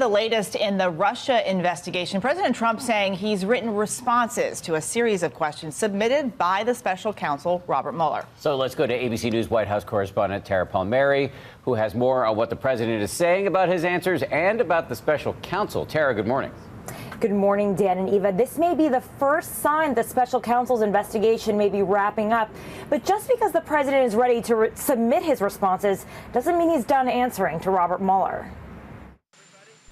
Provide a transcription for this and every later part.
The latest in the Russia investigation, President Trump saying he's written responses to a series of questions submitted by the special counsel, Robert Mueller. So let's go to ABC News White House correspondent Tara Palmieri, who has more on what the president is saying about his answers and about the special counsel. Tara, good morning. Good morning, Dan and Eva. This may be the first sign the special counsel's investigation may be wrapping up. But just because the president is ready to submit his responses doesn't mean he's done answering to Robert Mueller.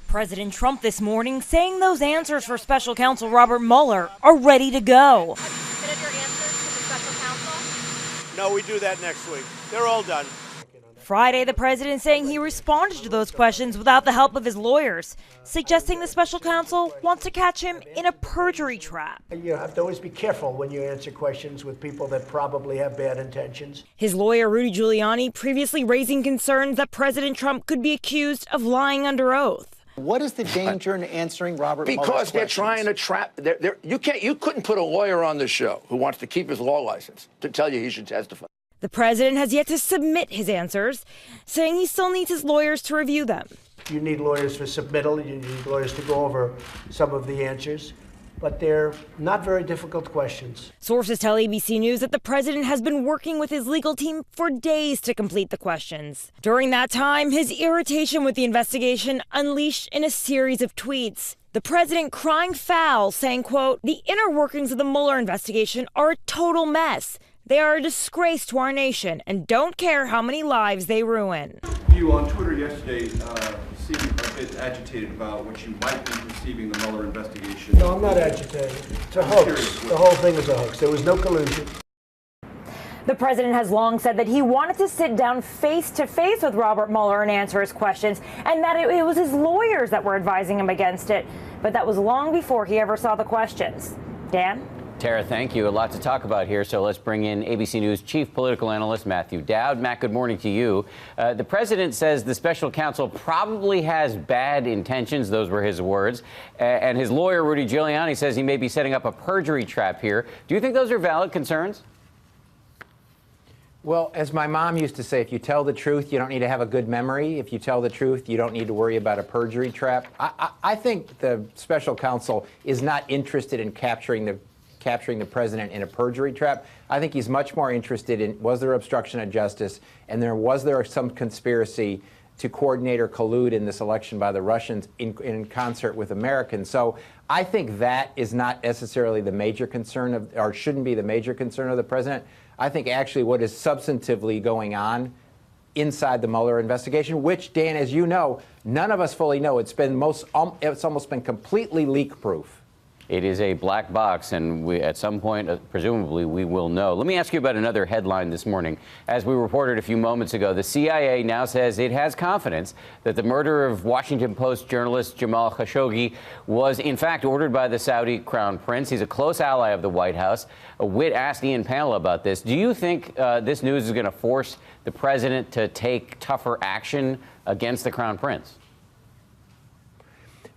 President Trump this morning saying those answers for special counsel Robert Mueller are ready to go. Have you submitted your answers to the special counsel? No, we do that next week. They're all done. Friday, the president saying he responded to those questions without the help of his lawyers, suggesting the special counsel wants to catch him in a perjury trap. You have to always be careful when you answer questions with people that probably have bad intentions. His lawyer, Rudy Giuliani, previously raising concerns that President Trump could be accused of lying under oath. What is the danger in answering Robert Mueller's Because they're questions? trying to trap. You couldn't put a lawyer on the show who wants to keep his law license to tell you he should testify. The president has yet to submit his answers, saying he still needs his lawyers to review them. You need lawyers for submittal. You need lawyers to go over some of the answers. But they're not very difficult questions. Sources tell ABC News that the president has been working with his legal team for days to complete the questions. During that time, his irritation with the investigation unleashed in a series of tweets. The president crying foul, saying, quote, "The inner workings of the Mueller investigation are a total mess. They are a disgrace to our nation and don't care how many lives they ruin." You on Twitter yesterday seemed a bit agitated about what you might be receiving the Mueller investigation. No, I'm not agitated. It's a hoax. The whole thing is a hoax. There was no collusion. The president has long said that he wanted to sit down face to face with Robert Mueller and answer his questions, and that it was his lawyers that were advising him against it. But that was long before he ever saw the questions. Dan? Tara, thank you. A lot to talk about here, so let's bring in ABC News chief political analyst Matthew Dowd. Matt, good morning to you. The president says the special counsel probably has bad intentions. Those were his words. And his lawyer, Rudy Giuliani, says he may be setting up a perjury trap here. Do you think those are valid concerns? Well, as my mom used to say, if you tell the truth, you don't need to have a good memory. If you tell the truth, you don't need to worry about a perjury trap. I think the special counsel is not interested in capturing the president in a perjury trap. I think he's much more interested in, was there obstruction of justice, and was there some conspiracy to coordinate or collude in this election by the Russians in concert with Americans. So I think that is not necessarily the major concern or shouldn't be the major concern of the president. I think actually what is substantively going on inside the Mueller investigation, which, Dan, as you know, none of us fully know. It's almost been completely leak-proof. It is a black box, and at some point, presumably, we will know. Let me ask you about another headline this morning. As we reported a few moments ago, the CIA now says it has confidence that the murder of Washington Post journalist Jamal Khashoggi was, in fact, ordered by the Saudi Crown Prince. He's a close ally of the White House. Witt asked Ian Pannell about this. Do you think this news is going to force the president to take tougher action against the Crown Prince?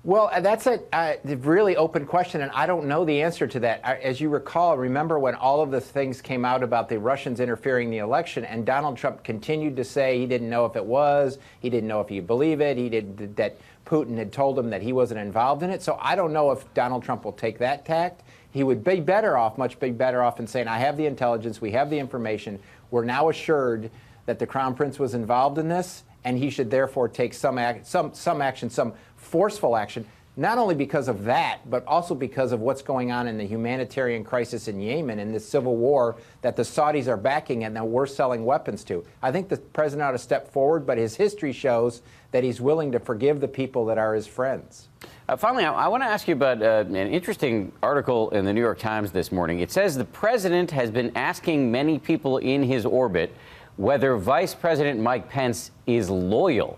Well, that's a really open question, and I don't know the answer to that. As you recall, remember when all of the things came out about the Russians interfering in the election, and Donald Trump continued to say he didn't know if it was, he didn't know if he'd believe it, that Putin had told him that he wasn't involved in it. So I don't know if Donald Trump will take that tact. He would be better off, much better off in saying, I have the intelligence, we have the information, we're now assured that the Crown Prince was involved in this, and he should therefore take some action, some forceful action, not only because of that, but also because of what's going on in the humanitarian crisis in Yemen and this civil war that the Saudis are backing and that we're selling weapons to. I think the president ought to step forward, but his history shows that he's willing to forgive the people that are his friends. Finally, I want to ask you about an interesting article in the New York Times this morning. It says the president has been asking many people in his orbit whether Vice President Mike Pence is loyal.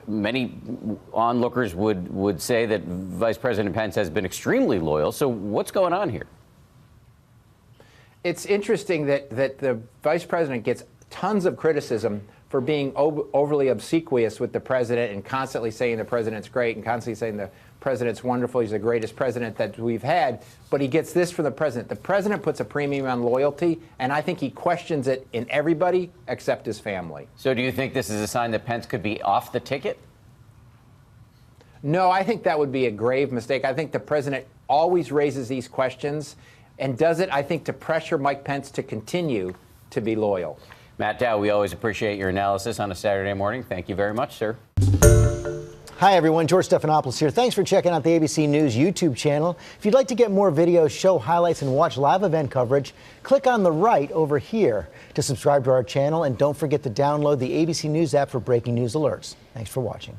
Many onlookers would say that Vice President Pence has been extremely loyal. So what's going on here? It's interesting that the vice president gets tons of criticism for being overly obsequious with the president and constantly saying the president's great and constantly saying the president's wonderful, he's the greatest president that we've had. But he gets this from the president. The president puts a premium on loyalty, and I think he questions it in everybody except his family. So do you think this is a sign that Pence could be off the ticket? No, I think that would be a grave mistake. I think the president always raises these questions and does it, I think, to pressure Mike Pence to continue to be loyal. Matt Dow, we always appreciate your analysis on a Saturday morning. Thank you very much, sir. Hi, everyone. George Stephanopoulos here. Thanks for checking out the ABC News YouTube channel. If you'd like to get more videos, show highlights, and watch live event coverage, click on the right over here to subscribe to our channel. And don't forget to download the ABC News app for breaking news alerts. Thanks for watching.